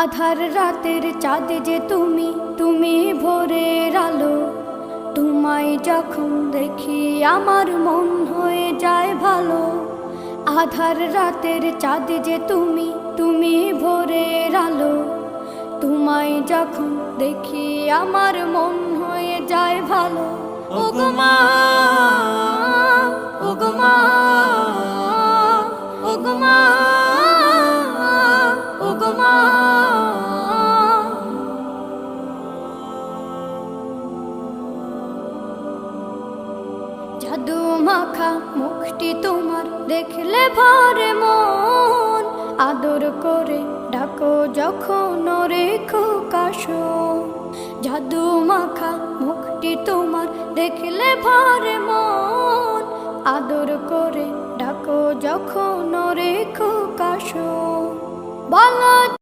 আধার রাতের চাঁদ যে তুমি, তুমি ভোরের আলো। তোমায় যখন দেখি আমার মন হয়ে যায় ভালো। আধার রাতের চাঁদ যে তুমি, তুমি ভোরের আলো। তোমায় যখন দেখি আমার মন হয়ে যায় ভালো। ওগো মা, ওগো মা, ওগো মা, ওগো মা। জাদু মাখা মুখটি তোমার দেখলে ভরে মন। আদর করে ডাকো যখন রেখো কাশন। জাদু মাখা মুখটি তোমার দেখলে ভরে মন। আদর করে ডাকো যখন রেখো কাশন। বলো